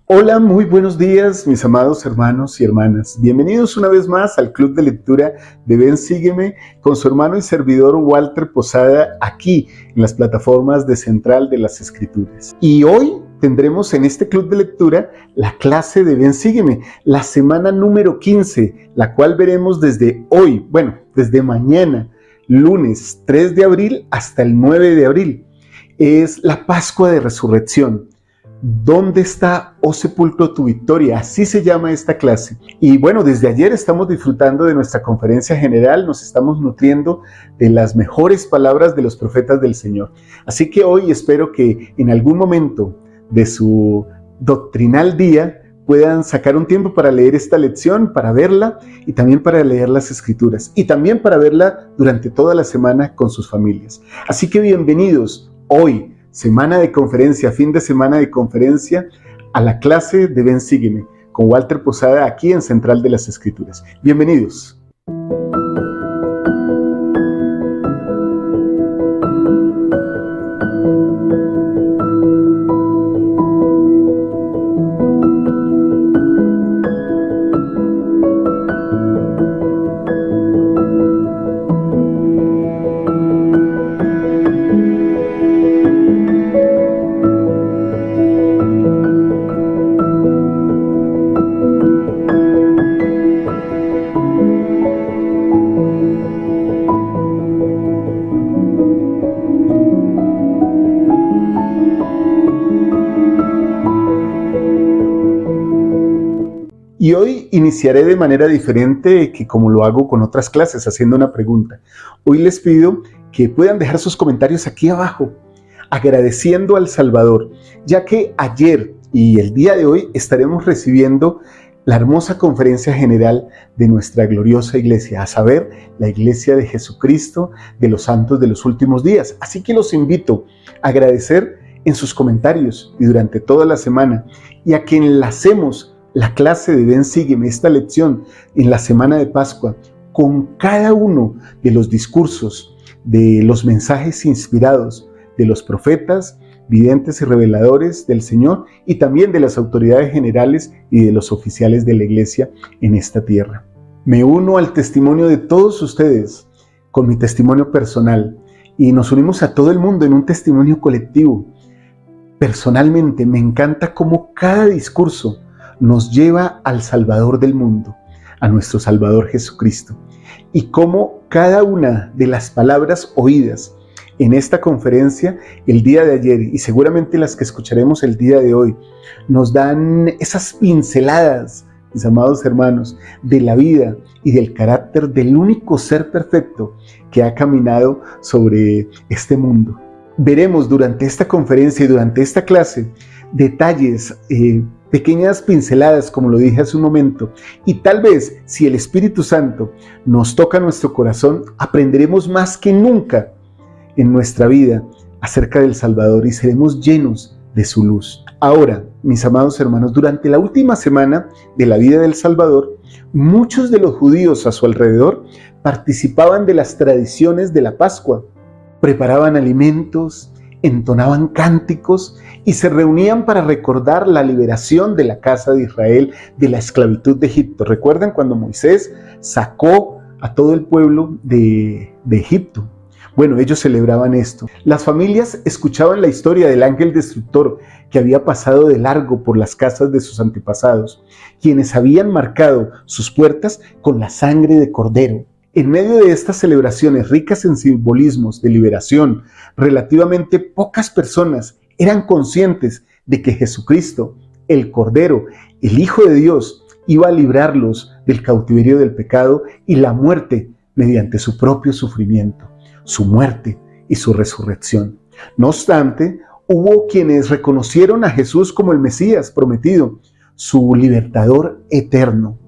Hola, muy buenos días, mis amados hermanos y hermanas. Bienvenidos una vez más al Club de Lectura de Ven Sígueme con su hermano y servidor Walter Posada aquí en las plataformas de Central de las Escrituras. Y hoy tendremos en este Club de Lectura la clase de Ven Sígueme, la semana número 15, la cual veremos desde hoy, desde mañana, lunes 3 de abril hasta el 9 de abril. Es la Pascua de Resurrección. ¿Dónde está, oh sepulcro, tu victoria? Así se llama esta clase. Y bueno, desde ayer estamos disfrutando de nuestra conferencia general, nos estamos nutriendo de las mejores palabras de los profetas del Señor. Así que hoy espero que en algún momento de su doctrinal día puedan sacar un tiempo para leer esta lección, para verla y también para leer las Escrituras y también para verla durante toda la semana con sus familias. Así que bienvenidos hoy, semana de conferencia, fin de semana de conferencia, a la clase de Ven Sígueme, con Walter Posada aquí en Central de las Escrituras. Bienvenidos. Y hoy iniciaré de manera diferente que como lo hago con otras clases, haciendo una pregunta. Hoy les pido que puedan dejar sus comentarios aquí abajo, agradeciendo al Salvador, ya que ayer y el día de hoy estaremos recibiendo la hermosa conferencia general de nuestra gloriosa iglesia, a saber, la iglesia de Jesucristo de los santos de los últimos días. Así que los invito a agradecer en sus comentarios y durante toda la semana, y a que enlacemos la clase de Ven Sígueme, esta lección en la semana de Pascua, con cada uno de los discursos, de los mensajes inspirados de los profetas, videntes y reveladores del Señor, y también de las autoridades generales y de los oficiales de la iglesia en esta tierra. Me uno al testimonio de todos ustedes con mi testimonio personal, y nos unimos a todo el mundo en un testimonio colectivo. Personalmente me encanta cómo cada discurso nos lleva al Salvador del mundo, a nuestro Salvador Jesucristo, y cómo cada una de las palabras oídas en esta conferencia el día de ayer y seguramente las que escucharemos el día de hoy nos dan esas pinceladas, mis amados hermanos, de la vida y del carácter del único ser perfecto que ha caminado sobre este mundo. Veremos durante esta conferencia y durante esta clase detalles, pequeñas pinceladas, como lo dije hace un momento, y tal vez si el Espíritu Santo nos toca nuestro corazón, aprenderemos más que nunca en nuestra vida acerca del Salvador y seremos llenos de su luz. Ahora, mis amados hermanos, durante la última semana de la vida del Salvador, muchos de los judíos a su alrededor participaban de las tradiciones de la Pascua, preparaban alimentos, entonaban cánticos y se reunían para recordar la liberación de la casa de Israel de la esclavitud de Egipto. ¿Recuerdan cuando Moisés sacó a todo el pueblo de Egipto? Bueno, ellos celebraban esto. Las familias escuchaban la historia del ángel destructor que había pasado de largo por las casas de sus antepasados, quienes habían marcado sus puertas con la sangre de cordero. En medio de estas celebraciones ricas en simbolismos de liberación, relativamente pocas personas eran conscientes de que Jesucristo, el Cordero, el Hijo de Dios, iba a librarlos del cautiverio del pecado y la muerte mediante su propio sufrimiento, su muerte y su resurrección. No obstante, hubo quienes reconocieron a Jesús como el Mesías prometido, su libertador eterno.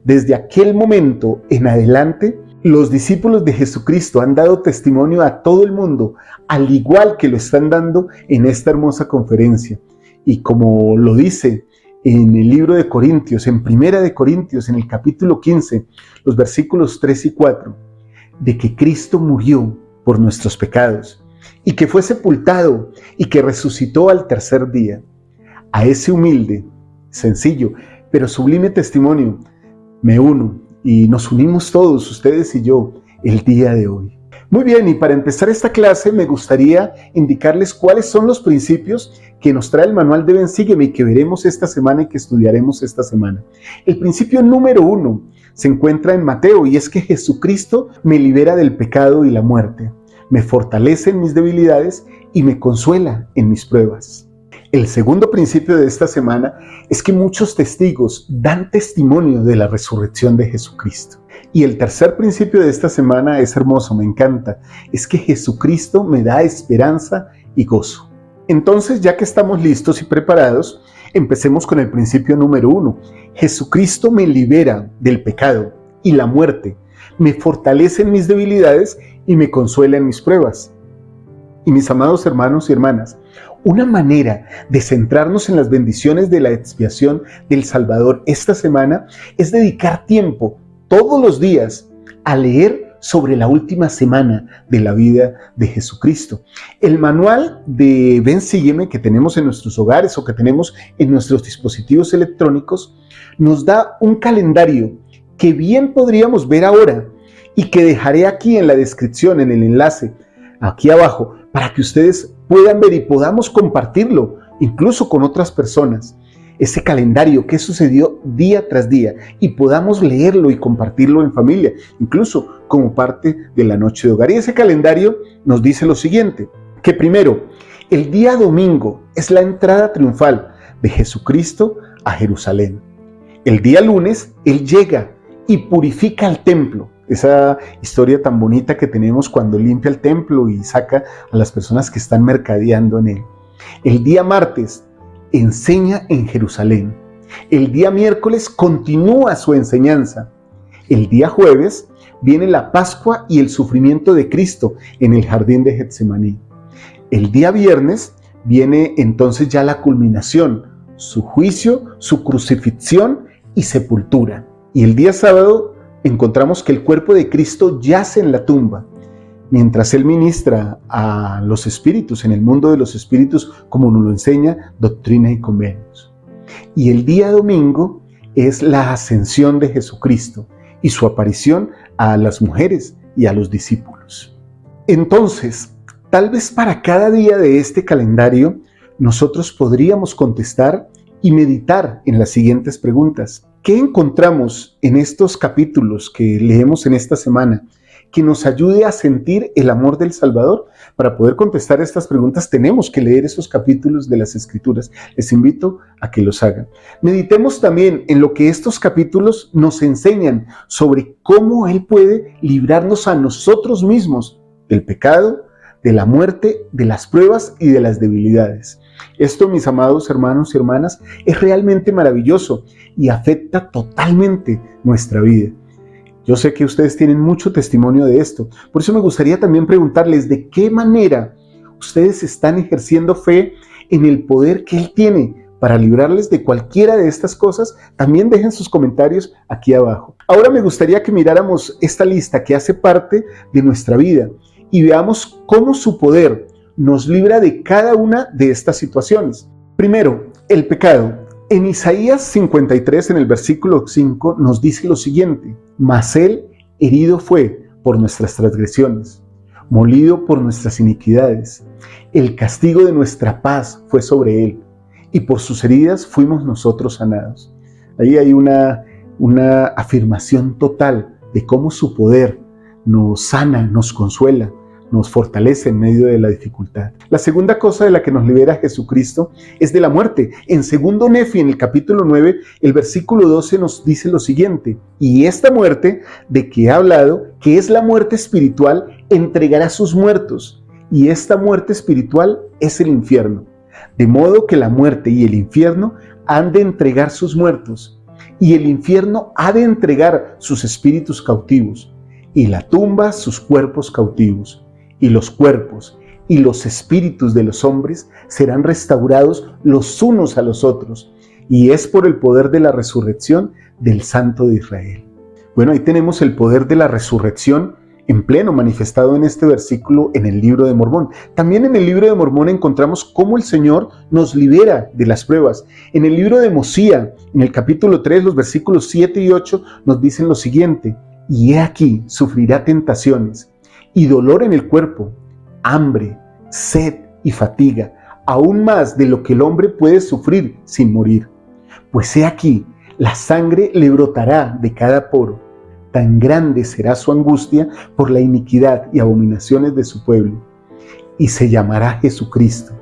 Desde aquel momento en adelante, los discípulos de Jesucristo han dado testimonio a todo el mundo, al igual que lo están dando en esta hermosa conferencia. Y como lo dice en el libro de Corintios, en Primera de Corintios, en el capítulo 15, los versículos 3 y 4, de que Cristo murió por nuestros pecados y que fue sepultado y que resucitó al tercer día. A ese humilde, sencillo, pero sublime testimonio. Me uno y nos unimos todos, ustedes y yo, el día de hoy. Muy bien, y para empezar esta clase me gustaría indicarles cuáles son los principios que nos trae el manual de Ven, Sígueme y que veremos esta semana y que estudiaremos esta semana. El principio número 1 se encuentra en Mateo y es que Jesucristo me libera del pecado y la muerte, me fortalece en mis debilidades y me consuela en mis pruebas. El segundo principio de esta semana es que muchos testigos dan testimonio de la resurrección de Jesucristo. Y el tercer principio de esta semana es hermoso, me encanta, es que Jesucristo me da esperanza y gozo. Entonces, ya que estamos listos y preparados, empecemos con el principio número 1. Jesucristo me libera del pecado y la muerte, me fortalece en mis debilidades y me consuela en mis pruebas. Y mis amados hermanos y hermanas, una manera de centrarnos en las bendiciones de la expiación del Salvador esta semana es dedicar tiempo todos los días a leer sobre la última semana de la vida de Jesucristo. El manual de Ven, Sígueme que tenemos en nuestros hogares o que tenemos en nuestros dispositivos electrónicos nos da un calendario que bien podríamos ver ahora y que dejaré aquí en la descripción, en el enlace, aquí abajo, para que ustedes puedan ver y podamos compartirlo, incluso con otras personas. Ese calendario que sucedió día tras día y podamos leerlo y compartirlo en familia, incluso como parte de la noche de hogar. Y ese calendario nos dice lo siguiente, que primero, el día domingo es la entrada triunfal de Jesucristo a Jerusalén. El día lunes, Él llega y purifica el templo. Esa historia tan bonita que tenemos cuando limpia el templo y saca a las personas que están mercadeando en él. El día martes, enseña en Jerusalén. El día miércoles continúa su enseñanza. El día jueves viene la Pascua y el sufrimiento de Cristo en el jardín de Getsemaní. El día viernes viene entonces ya la culminación, su juicio, su crucifixión y sepultura. Y el día sábado encontramos que el cuerpo de Cristo yace en la tumba, mientras Él ministra a los espíritus, en el mundo de los espíritus, como nos lo enseña Doctrina y Convenios. Y el día domingo es la ascensión de Jesucristo y su aparición a las mujeres y a los discípulos. Entonces, tal vez para cada día de este calendario, nosotros podríamos contestar y meditar en las siguientes preguntas. ¿Qué encontramos en estos capítulos que leemos en esta semana que nos ayude a sentir el amor del Salvador? Para poder contestar estas preguntas tenemos que leer esos capítulos de las Escrituras. Les invito a que los hagan. Meditemos también en lo que estos capítulos nos enseñan sobre cómo Él puede librarnos a nosotros mismos del pecado, de la muerte, de las pruebas y de las debilidades. Esto, mis amados hermanos y hermanas, es realmente maravilloso y afecta totalmente nuestra vida. Yo sé que ustedes tienen mucho testimonio de esto. Por eso me gustaría también preguntarles de qué manera ustedes están ejerciendo fe en el poder que Él tiene para librarles de cualquiera de estas cosas. También dejen sus comentarios aquí abajo. Ahora me gustaría que miráramos esta lista que hace parte de nuestra vida y veamos cómo su poder nos libra de cada una de estas situaciones. Primero, el pecado. En Isaías 53, en el versículo 5, nos dice lo siguiente: mas Él herido fue por nuestras transgresiones, molido por nuestras iniquidades. El castigo de nuestra paz fue sobre Él, y por sus heridas fuimos nosotros sanados. Ahí hay una afirmación total de cómo su poder nos sana, nos consuela, nos fortalece en medio de la dificultad. La segunda cosa de la que nos libera Jesucristo es de la muerte. En 2 Nefi, en el capítulo 9, el versículo 12 nos dice lo siguiente: y esta muerte de que he hablado, que es la muerte espiritual, entregará sus muertos, y esta muerte espiritual es el infierno. De modo que la muerte y el infierno han de entregar sus muertos, y el infierno ha de entregar sus espíritus cautivos, y la tumba sus cuerpos cautivos. Y los cuerpos y los espíritus de los hombres serán restaurados los unos a los otros, y es por el poder de la resurrección del Santo de Israel. Bueno, ahí tenemos el poder de la resurrección en pleno manifestado en este versículo en el libro de Mormón. También en el libro de Mormón encontramos cómo el Señor nos libera de las pruebas. En el libro de Mosía, en el capítulo 3, los versículos 7 y 8 nos dicen lo siguiente: y he aquí, sufrirá tentaciones y dolor en el cuerpo, hambre, sed y fatiga, aún más de lo que el hombre puede sufrir sin morir. Pues he aquí, la sangre le brotará de cada poro. Tan grande será su angustia por la iniquidad y abominaciones de su pueblo. Y se llamará Jesucristo,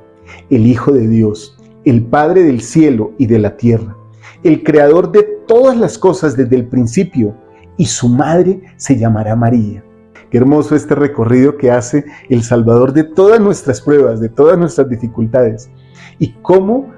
el Hijo de Dios, el Padre del cielo y de la tierra, el Creador de todas las cosas desde el principio, y su madre se llamará María. Qué hermoso este recorrido que hace el Salvador de todas nuestras pruebas, de todas nuestras dificultades, y cómo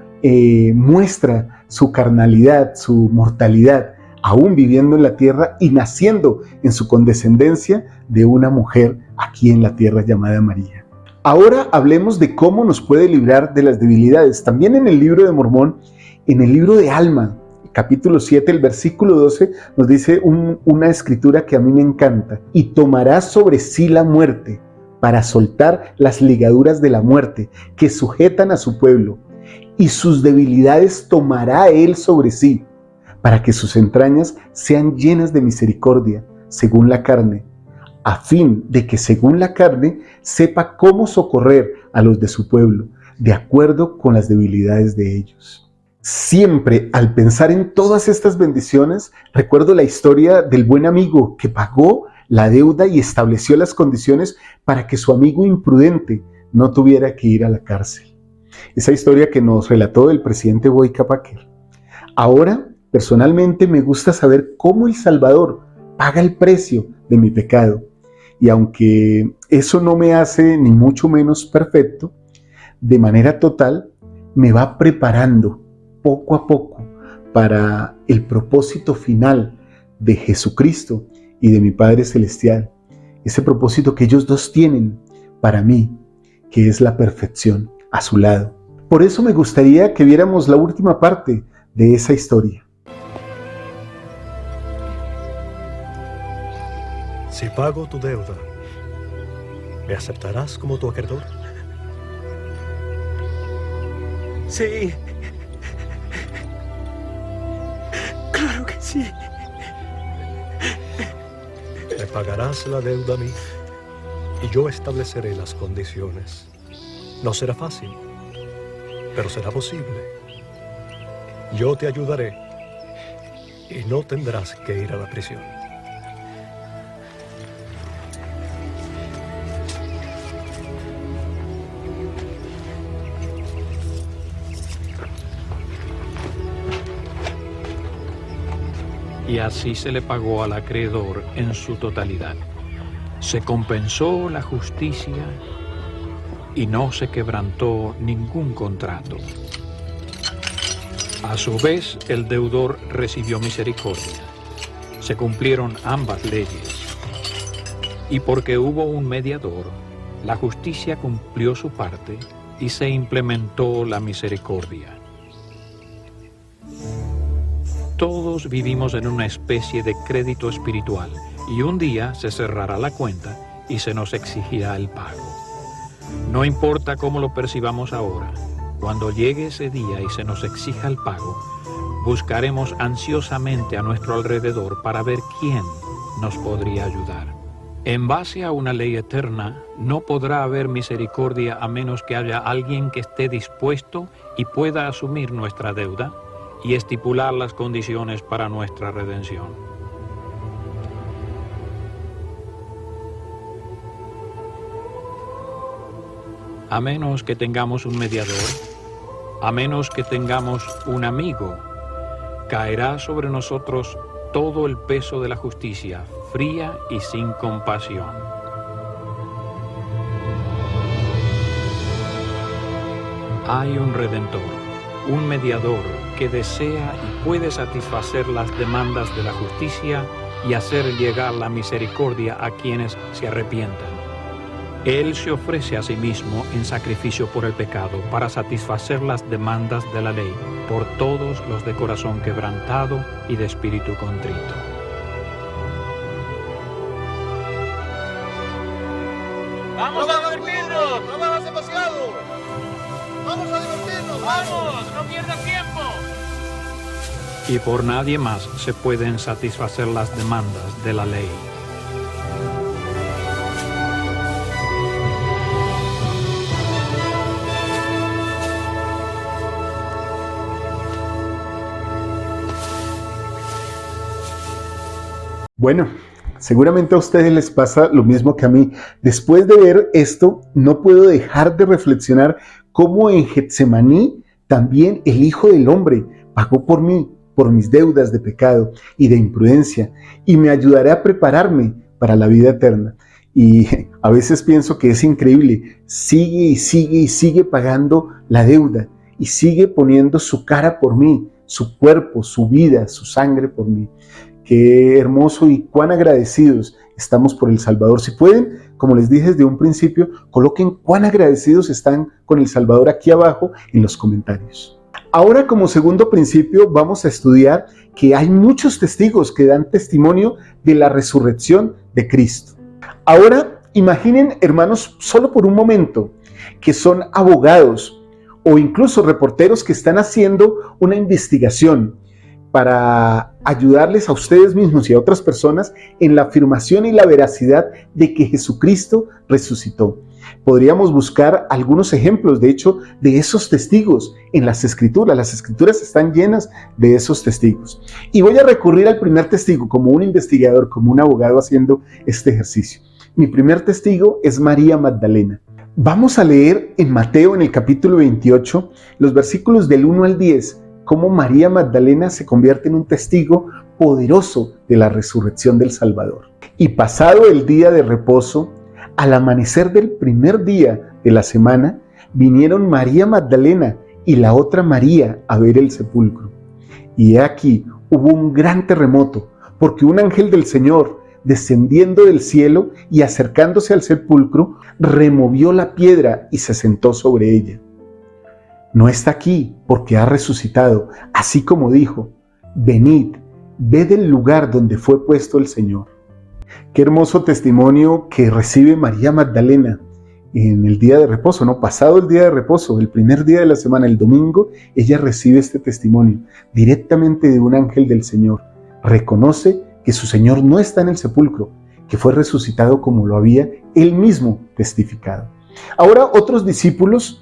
muestra su carnalidad, su mortalidad, aún viviendo en la tierra y naciendo en su condescendencia de una mujer aquí en la tierra llamada María. Ahora hablemos de cómo nos puede librar de las debilidades. También en el libro de Mormón, en el libro de Alma, capítulo 7, el versículo 12, nos dice una escritura que a mí me encanta. Y tomará sobre sí la muerte para soltar las ligaduras de la muerte que sujetan a su pueblo. Y sus debilidades tomará él sobre sí, para que sus entrañas sean llenas de misericordia, según la carne, a fin de que según la carne sepa cómo socorrer a los de su pueblo, de acuerdo con las debilidades de ellos. Siempre al pensar en todas estas bendiciones, recuerdo la historia del buen amigo que pagó la deuda y estableció las condiciones para que su amigo imprudente no tuviera que ir a la cárcel. Esa historia que nos relató el presidente Boyka Packer. Ahora, personalmente, me gusta saber cómo el Salvador paga el precio de mi pecado. Y aunque eso no me hace ni mucho menos perfecto, de manera total me va preparando poco a poco para el propósito final de Jesucristo y de mi Padre Celestial. Ese propósito que ellos dos tienen para mí, que es la perfección a su lado. Por eso me gustaría que viéramos la última parte de esa historia. Si pago tu deuda, ¿me aceptarás como tu acreedor? Sí. Claro que sí. Me pagarás la deuda a mí y yo estableceré las condiciones. No será fácil, pero será posible. Yo te ayudaré y no tendrás que ir a la prisión. Y así se le pagó al acreedor en su totalidad. Se compensó la justicia y no se quebrantó ningún contrato. A su vez, el deudor recibió misericordia. Se cumplieron ambas leyes. Y porque hubo un mediador, la justicia cumplió su parte y se implementó la misericordia. Todos vivimos en una especie de crédito espiritual y un día se cerrará la cuenta y se nos exigirá el pago. No importa cómo lo percibamos ahora, cuando llegue ese día y se nos exija el pago, buscaremos ansiosamente a nuestro alrededor para ver quién nos podría ayudar. En base a una ley eterna, no podrá haber misericordia a menos que haya alguien que esté dispuesto y pueda asumir nuestra deuda y estipular las condiciones para nuestra redención. A menos que tengamos un mediador, a menos que tengamos un amigo, caerá sobre nosotros todo el peso de la justicia, fría y sin compasión. Hay un Redentor, un mediador que desea y puede satisfacer las demandas de la justicia y hacer llegar la misericordia a quienes se arrepientan. Él se ofrece a sí mismo en sacrificio por el pecado para satisfacer las demandas de la ley por todos los de corazón quebrantado y de espíritu contrito. ¡Vamos! ¡No pierdas tiempo! Y por nadie más se pueden satisfacer las demandas de la ley. Bueno, seguramente a ustedes les pasa lo mismo que a mí. Después de ver esto, no puedo dejar de reflexionar cómo en Getsemaní también el Hijo del Hombre pagó por mí, por mis deudas de pecado y de imprudencia, y me ayudará a prepararme para la vida eterna. Y a veces pienso que es increíble, sigue y sigue y sigue pagando la deuda, y sigue poniendo su cara por mí, su cuerpo, su vida, su sangre por mí. Qué hermoso y cuán agradecidos estamos por el Salvador. Si pueden, como les dije desde un principio, coloquen cuán agradecidos están con el Salvador aquí abajo en los comentarios. Ahora, como segundo principio, vamos a estudiar que hay muchos testigos que dan testimonio de la resurrección de Cristo. Ahora, imaginen, hermanos, solo por un momento, que son abogados o incluso reporteros que están haciendo una investigación para ayudarles a ustedes mismos y a otras personas en la afirmación y la veracidad de que Jesucristo resucitó. Podríamos buscar algunos ejemplos, de hecho, de esos testigos en las Escrituras. Las Escrituras están llenas de esos testigos. Y voy a recurrir al primer testigo como un investigador, como un abogado haciendo este ejercicio. Mi primer testigo es María Magdalena. Vamos a leer en Mateo, en el capítulo 28, los versículos del 1 al 10, cómo María Magdalena se convierte en un testigo poderoso de la resurrección del Salvador. Y pasado el día de reposo, al amanecer del primer día de la semana, vinieron María Magdalena y la otra María a ver el sepulcro. Y he aquí, hubo un gran terremoto, porque un ángel del Señor, descendiendo del cielo y acercándose al sepulcro, removió la piedra y se sentó sobre ella. No está aquí porque ha resucitado, así como dijo, venid, ved el lugar donde fue puesto el Señor. Qué hermoso testimonio que recibe María Magdalena en el día de reposo, ¿no? Pasado el día de reposo, el primer día de la semana, el domingo, ella recibe este testimonio directamente de un ángel del Señor. Reconoce que su Señor no está en el sepulcro, que fue resucitado como lo había él mismo testificado. Ahora otros discípulos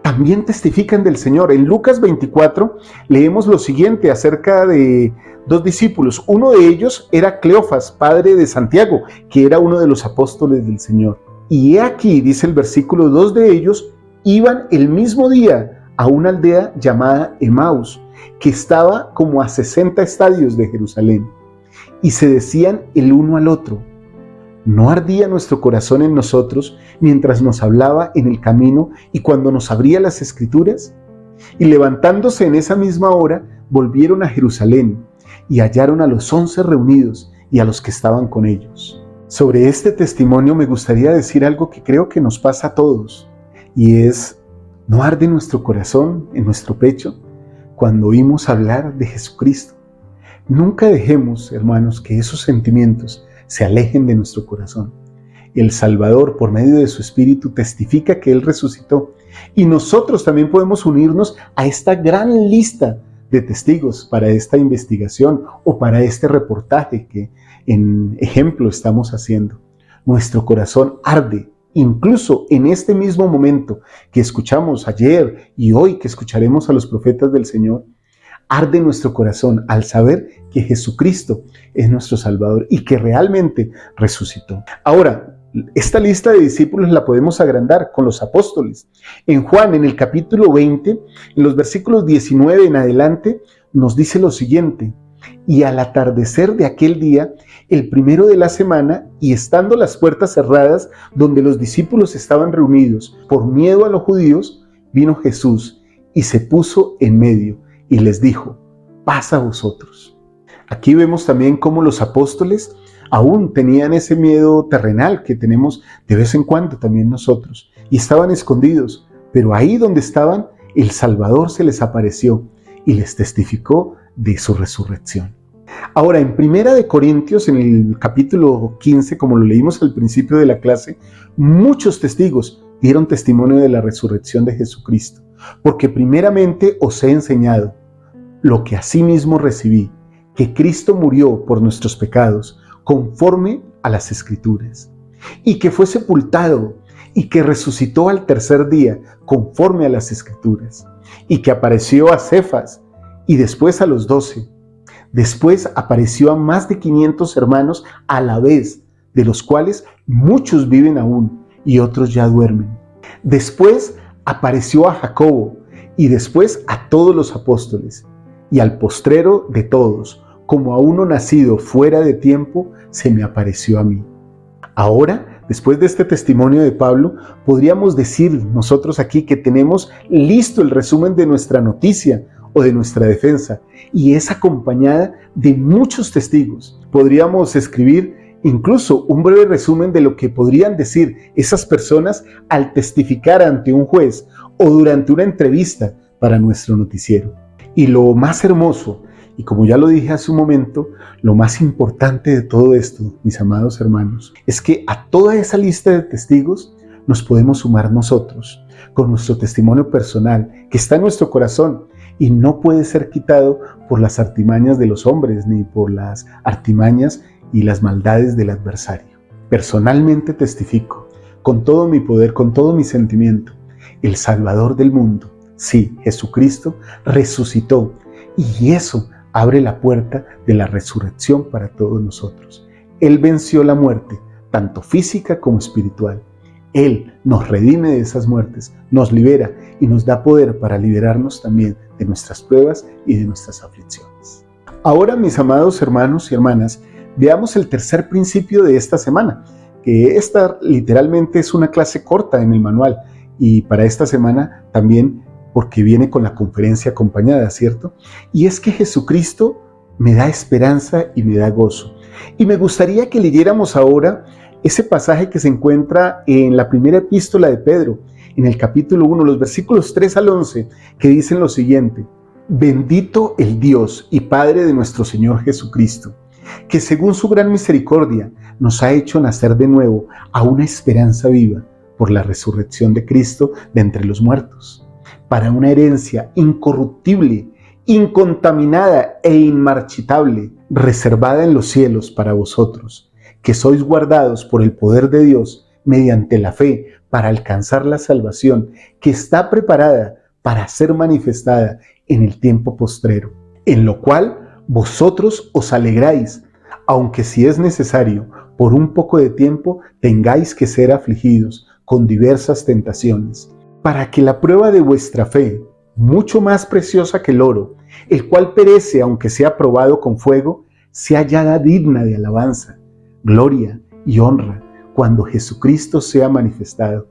también testifican del Señor. En Lucas 24 leemos lo siguiente acerca de dos discípulos. Uno de ellos era Cleofas, padre de Santiago, que era uno de los apóstoles del Señor. Y he aquí, dice el versículo, dos de ellos iban el mismo día a una aldea llamada Emaús, que estaba como a 60 estadios de Jerusalén. Y se decían el uno al otro, ¿no ardía nuestro corazón en nosotros mientras nos hablaba en el camino y cuando nos abría las Escrituras? Y levantándose en esa misma hora, volvieron a Jerusalén y hallaron a los 11 reunidos y a los que estaban con ellos. Sobre este testimonio me gustaría decir algo que creo que nos pasa a todos, y es, ¿no arde nuestro corazón en nuestro pecho cuando oímos hablar de Jesucristo? Nunca dejemos, hermanos, que esos sentimientos se alejen de nuestro corazón. El Salvador, por medio de su Espíritu, testifica que Él resucitó. Y nosotros también podemos unirnos a esta gran lista de testigos para esta investigación o para este reportaje que en ejemplo estamos haciendo. Nuestro corazón arde, incluso en este mismo momento que escuchamos ayer y hoy que escucharemos a los profetas del Señor. Arde nuestro corazón al saber que Jesucristo es nuestro Salvador y que realmente resucitó. Ahora, esta lista de discípulos la podemos agrandar con los apóstoles. En Juan, en el capítulo 20, en los versículos 19 en adelante, nos dice lo siguiente: y al atardecer de aquel día, el primero de la semana, y estando las puertas cerradas donde los discípulos estaban reunidos por miedo a los judíos, vino Jesús y se puso en medio y les dijo, paz a vosotros. Aquí vemos también cómo los apóstoles aún tenían ese miedo terrenal que tenemos de vez en cuando también nosotros, y estaban escondidos, pero ahí donde estaban, el Salvador se les apareció y les testificó de su resurrección. Ahora, en Primera de Corintios, en el capítulo 15, como lo leímos al principio de la clase, muchos testigos dieron testimonio de la resurrección de Jesucristo. porque primeramente os he enseñado lo que asimismo recibí, que Cristo murió por nuestros pecados, conforme a las Escrituras, y que fue sepultado, y que resucitó al tercer día, conforme a las Escrituras, y que apareció a Cefas, y después a los 12. Después apareció a más de 500 hermanos a la vez, de los cuales muchos viven aún, y otros ya duermen. Después apareció a Jacobo, y después a todos los apóstoles, y al postrero de todos, como a uno nacido fuera de tiempo, se me apareció a mí. Ahora, después de este testimonio de Pablo, podríamos decir nosotros aquí que tenemos listo el resumen de nuestra noticia o de nuestra defensa, y es acompañada de muchos testigos. Podríamos escribir incluso un breve resumen de lo que podrían decir esas personas al testificar ante un juez o durante una entrevista para nuestro noticiero. Y lo más hermoso, y como ya lo dije hace un momento, lo más importante de todo esto, mis amados hermanos, es que a toda esa lista de testigos nos podemos sumar nosotros, con nuestro testimonio personal, que está en nuestro corazón y no puede ser quitado por las artimañas de los hombres, ni por las artimañas y las maldades del adversario. Personalmente testifico, con todo mi poder, con todo mi sentimiento, el Salvador del mundo, sí, Jesucristo, resucitó, y eso abre la puerta de la resurrección para todos nosotros. Él venció la muerte, tanto física como espiritual. Él nos redime de esas muertes, nos libera y nos da poder para liberarnos también de nuestras pruebas y de nuestras aflicciones. Ahora, mis amados hermanos y hermanas, veamos el tercer principio de esta semana, que esta literalmente es una clase corta en el manual, y para esta semana también porque viene con la conferencia acompañada, ¿cierto? Y es que Jesucristo me da esperanza y me da gozo. Y me gustaría que leyéramos ahora ese pasaje que se encuentra en la primera epístola de Pedro, en el capítulo 1, los versículos 3 al 11, que dicen lo siguiente: Bendito el Dios y Padre de nuestro Señor Jesucristo, que según su gran misericordia nos ha hecho nacer de nuevo a una esperanza viva por la resurrección de Cristo de entre los muertos, para una herencia incorruptible, incontaminada e inmarchitable, reservada en los cielos para vosotros, que sois guardados por el poder de Dios mediante la fe para alcanzar la salvación que está preparada para ser manifestada en el tiempo postrero, en lo cual vosotros os alegráis, aunque si es necesario, por un poco de tiempo tengáis que ser afligidos con diversas tentaciones, para que la prueba de vuestra fe, mucho más preciosa que el oro, el cual perece aunque sea probado con fuego, sea hallada digna de alabanza, gloria y honra cuando Jesucristo sea manifestado,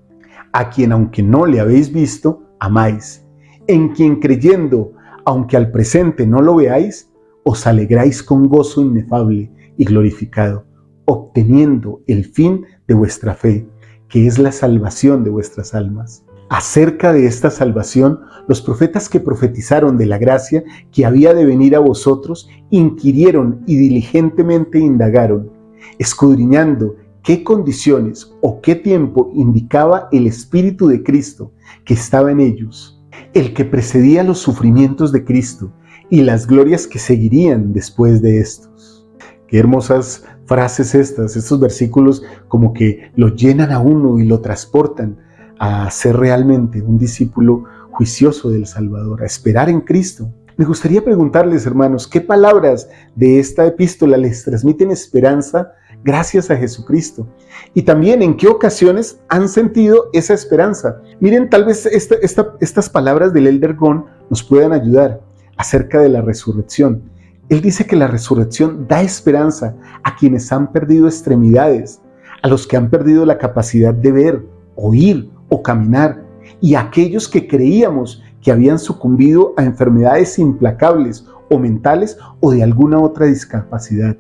a quien aunque no le habéis visto, amáis, en quien creyendo, aunque al presente no lo veáis, os alegráis con gozo inefable y glorificado, obteniendo el fin de vuestra fe, que es la salvación de vuestras almas. Acerca de esta salvación, los profetas que profetizaron de la gracia que había de venir a vosotros, inquirieron y diligentemente indagaron, escudriñando qué condiciones o qué tiempo indicaba el Espíritu de Cristo que estaba en ellos, el que precedía los sufrimientos de Cristo y las glorias que seguirían después de estos. Qué hermosas frases estos versículos como que lo llenan a uno y lo transportan a ser realmente un discípulo juicioso del Salvador, a esperar en Cristo. Me gustaría preguntarles, hermanos, ¿qué palabras de esta epístola les transmiten esperanza gracias a Jesucristo? Y también, ¿en qué ocasiones han sentido esa esperanza? Miren, tal vez estas palabras del Elder Gon nos puedan ayudar acerca de la resurrección. Él dice que la resurrección da esperanza a quienes han perdido extremidades, a los que han perdido la capacidad de ver, oír o caminar, y a aquellos que creíamos que habían sucumbido a enfermedades implacables o mentales o de alguna otra discapacidad.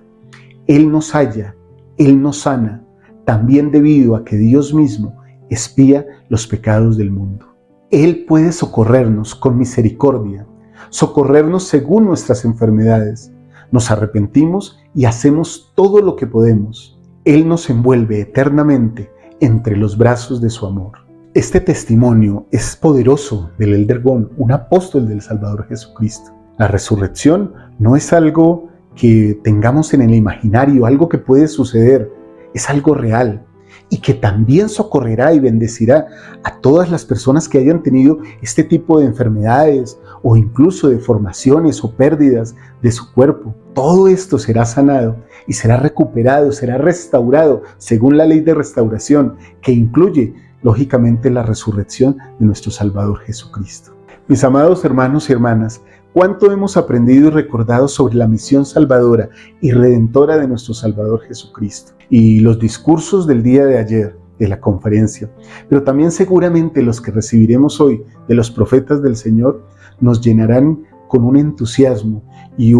Él nos halla, Él nos sana, también debido a que Dios mismo expía los pecados del mundo. Él puede socorrernos con misericordia, socorrernos según nuestras enfermedades. Nos arrepentimos y hacemos todo lo que podemos. Él nos envuelve eternamente entre los brazos de su amor. Este testimonio es poderoso del Elder Gon, un apóstol del Salvador Jesucristo. La resurrección no es algo que tengamos en el imaginario, algo que puede suceder, es algo real y que también socorrerá y bendecirá a todas las personas que hayan tenido este tipo de enfermedades o incluso deformaciones o pérdidas de su cuerpo. Todo esto será sanado y será recuperado, será restaurado según la ley de restauración que incluye lógicamente la resurrección de nuestro Salvador Jesucristo. Mis amados hermanos y hermanas, ¿cuánto hemos aprendido y recordado sobre la misión salvadora y redentora de nuestro Salvador Jesucristo? Y los discursos del día de ayer, de la conferencia, pero también seguramente los que recibiremos hoy de los profetas del Señor, nos llenarán con un entusiasmo y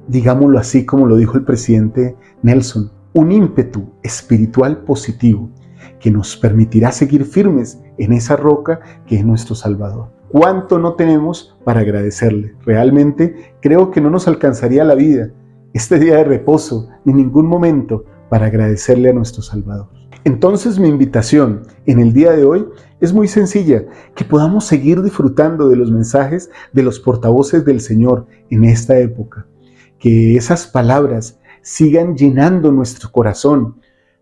digámoslo así como lo dijo el presidente Nelson, un ímpetu espiritual positivo que nos permitirá seguir firmes en esa roca que es nuestro Salvador. ¿Cuánto no tenemos para agradecerle? Realmente creo que no nos alcanzaría la vida, este día de reposo, ni ningún momento para agradecerle a nuestro Salvador. Entonces mi invitación en el día de hoy es muy sencilla, que podamos seguir disfrutando de los mensajes de los portavoces del Señor en esta época, que esas palabras sigan llenando nuestro corazón,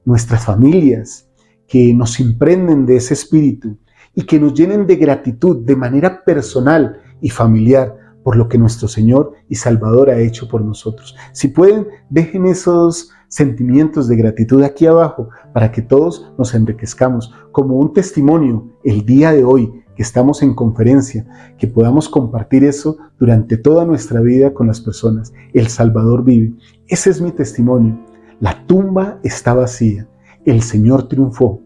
nuestras familias, que nos imprenden de ese espíritu y que nos llenen de gratitud de manera personal y familiar por lo que nuestro Señor y Salvador ha hecho por nosotros. Si pueden, dejen esos sentimientos de gratitud aquí abajo para que todos nos enriquezcamos como un testimonio el día de hoy que estamos en conferencia, que podamos compartir eso durante toda nuestra vida con las personas. El Salvador vive. Ese es mi testimonio. La tumba está vacía. El Señor triunfó.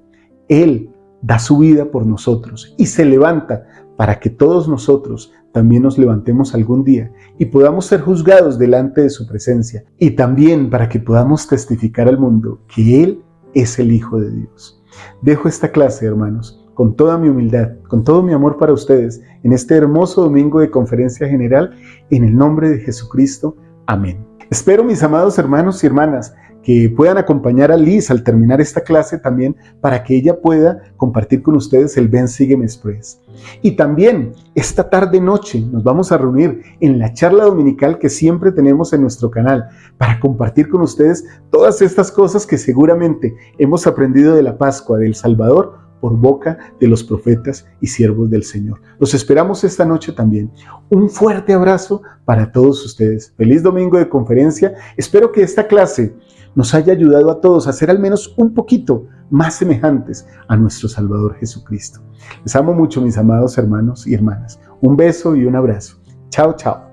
Él da su vida por nosotros y se levanta para que todos nosotros también nos levantemos algún día y podamos ser juzgados delante de su presencia, y también para que podamos testificar al mundo que Él es el Hijo de Dios. Dejo esta clase, hermanos, con toda mi humildad, con todo mi amor para ustedes, en este hermoso domingo de conferencia general, en el nombre de Jesucristo. Amén. Espero, mis amados hermanos y hermanas, que puedan acompañar a Liz al terminar esta clase también para que ella pueda compartir con ustedes el Ven Sígueme Express. Y también esta tarde-noche nos vamos a reunir en la charla dominical que siempre tenemos en nuestro canal para compartir con ustedes todas estas cosas que seguramente hemos aprendido de la Pascua del Salvador por boca de los profetas y siervos del Señor. Los esperamos esta noche también. Un fuerte abrazo para todos ustedes. Feliz domingo de conferencia. Espero que esta clase nos haya ayudado a todos a ser al menos un poquito más semejantes a nuestro Salvador Jesucristo. Les amo mucho, mis amados hermanos y hermanas. Un beso y un abrazo. Chao, chao.